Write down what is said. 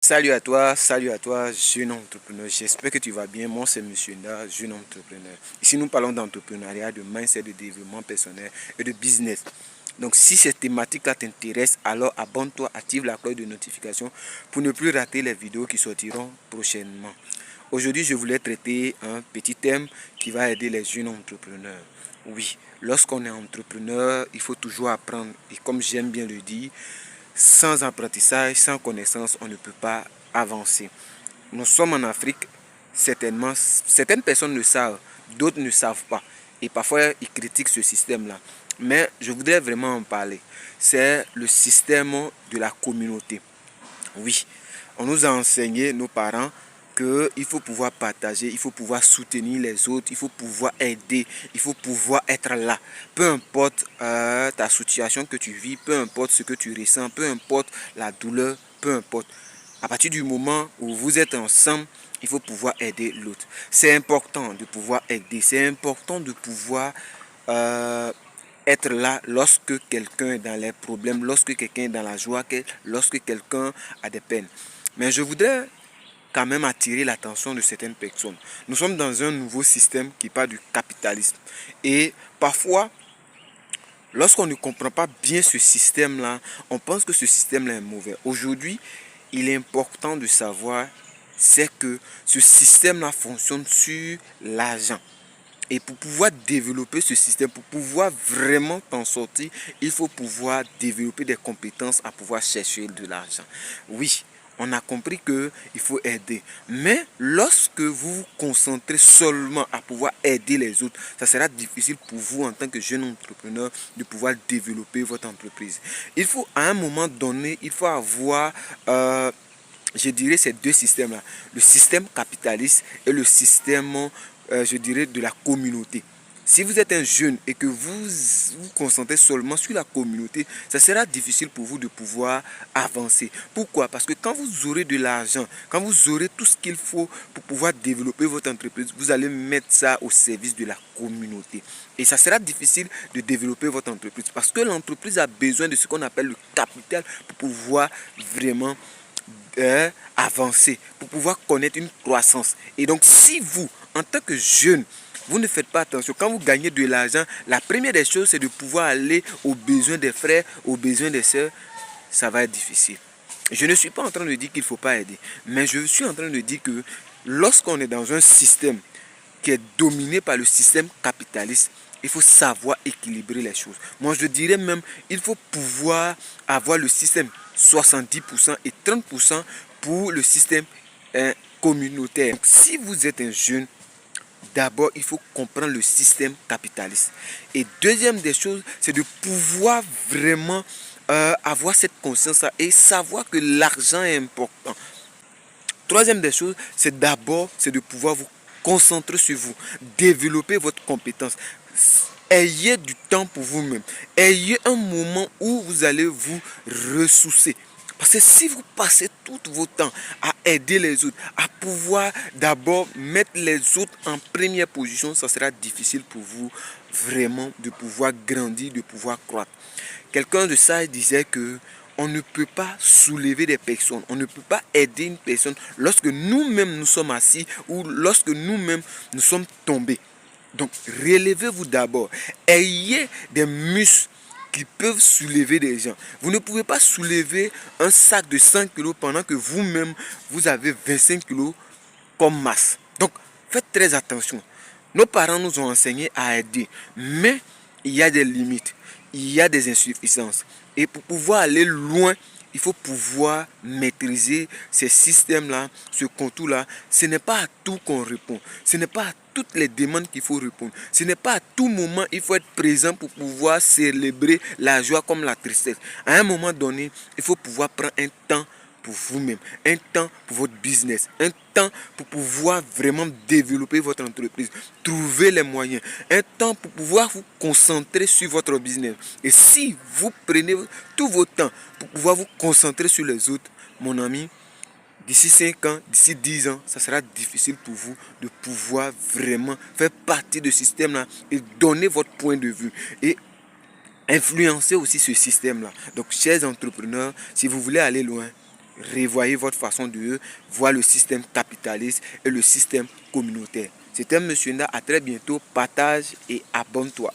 salut à toi, jeune entrepreneur. J'espère que tu vas bien. Moi, c'est Monsieur Nda, jeune entrepreneur. Ici, nous parlons d'entrepreneuriat, de mindset, de développement personnel et de business. Donc, si cette thématique-là t'intéresse, alors abonne-toi, active la cloche de notification pour ne plus rater les vidéos qui sortiront prochainement. Aujourd'hui, je voulais traiter un petit thème qui va aider les jeunes entrepreneurs. Oui, lorsqu'on est entrepreneur, il faut toujours apprendre. Et comme j'aime bien le dire, sans apprentissage, sans connaissance, on ne peut pas avancer. Nous sommes en Afrique, certainement, certaines personnes le savent, d'autres ne savent pas. Et parfois, ils critiquent ce système-là. Mais je voudrais vraiment en parler. C'est le système de la communauté. Oui, on nous a enseigné, nos parents, qu'il faut pouvoir partager, il faut pouvoir soutenir les autres, il faut pouvoir aider, il faut pouvoir être là. Peu importe ta situation que tu vis, peu importe ce que tu ressens, peu importe la douleur, peu importe. À partir du moment où vous êtes ensemble, il faut pouvoir aider l'autre. C'est important de pouvoir aider, c'est important de pouvoir être là lorsque quelqu'un est dans les problèmes, lorsque quelqu'un est dans la joie, lorsque quelqu'un a des peines. Mais je voudrais quand même attirer l'attention de certaines personnes. Nous sommes dans un nouveau système qui parle du capitalisme. Et parfois, lorsqu'on ne comprend pas bien ce système-là, on pense que ce système-là est mauvais. Aujourd'hui, il est important de savoir, c'est que ce système-là fonctionne sur l'argent. Et pour pouvoir développer ce système, pour pouvoir vraiment t'en sortir, il faut pouvoir développer des compétences à pouvoir chercher de l'argent. Oui, on a compris qu'il faut aider. Mais lorsque vous vous concentrez seulement à pouvoir aider les autres, ça sera difficile pour vous en tant que jeune entrepreneur de pouvoir développer votre entreprise. Il faut, à un moment donné, il faut avoir... je dirais ces deux systèmes-là, le système capitaliste et le système, je dirais, de la communauté. Si vous êtes un jeune et que vous vous concentrez seulement sur la communauté, ça sera difficile pour vous de pouvoir avancer. Pourquoi? Parce que quand vous aurez de l'argent, quand vous aurez tout ce qu'il faut pour pouvoir développer votre entreprise, vous allez mettre ça au service de la communauté. Et ça sera difficile de développer votre entreprise parce que l'entreprise a besoin de ce qu'on appelle le capital pour pouvoir vraiment avancer, pour pouvoir connaître une croissance. Et donc, si vous, en tant que jeune, vous ne faites pas attention, quand vous gagnez de l'argent, la première des choses, c'est de pouvoir aller aux besoins des frères, aux besoins des sœurs, ça va être difficile. Je ne suis pas en train de dire qu'il ne faut pas aider, mais je suis en train de dire que lorsqu'on est dans un système qui est dominé par le système capitaliste, il faut savoir équilibrer les choses. Moi, je dirais même, il faut pouvoir avoir le système 70% et 30% pour le système communautaire. Donc, si vous êtes un jeune, d'abord, il faut comprendre le système capitaliste. Et deuxième des choses, c'est de pouvoir vraiment avoir cette conscience-là et savoir que l'argent est important. Troisième des choses, c'est d'abord, c'est de pouvoir vous concentrer sur vous, développer votre compétence. Ayez du temps pour vous-même. Ayez un moment où vous allez vous ressourcer. Parce que si vous passez tout votre temps à aider les autres, à pouvoir d'abord mettre les autres en première position, ça sera difficile pour vous vraiment de pouvoir grandir, de pouvoir croître. Quelqu'un de sage disait que on ne peut pas soulever des personnes, on ne peut pas aider une personne lorsque nous-mêmes nous sommes assis ou lorsque nous-mêmes nous sommes tombés. Donc, relevez-vous d'abord. Ayez des muscles qui peuvent soulever des gens. Vous ne pouvez pas soulever un sac de 100 kg pendant que vous-même, vous avez 25 kg comme masse. Donc, faites très attention. Nos parents nous ont enseigné à aider, mais il y a des limites, il y a des insuffisances. Et pour pouvoir aller loin, il faut pouvoir maîtriser ces systèmes-là, ce contour-là. Ce n'est pas à tout qu'on répond. Ce n'est pas à toutes les demandes qu'il faut répondre. Ce n'est pas à tout moment il faut être présent pour pouvoir célébrer la joie comme la tristesse. À un moment donné, il faut pouvoir prendre un temps pour vous-même, un temps pour votre business, un temps pour pouvoir vraiment développer votre entreprise, trouver les moyens, un temps pour pouvoir vous concentrer sur votre business. Et si vous prenez tout votre temps pour pouvoir vous concentrer sur les autres, mon ami, d'ici 5 ans, d'ici 10 ans, ça sera difficile pour vous de pouvoir vraiment faire partie de ce système-là et donner votre point de vue. Et influencer aussi ce système-là. Donc, chers entrepreneurs, si vous voulez aller loin, revoyez votre façon de voir le système capitaliste et le système communautaire. C'était M. Nda, à très bientôt, partage et abonne-toi.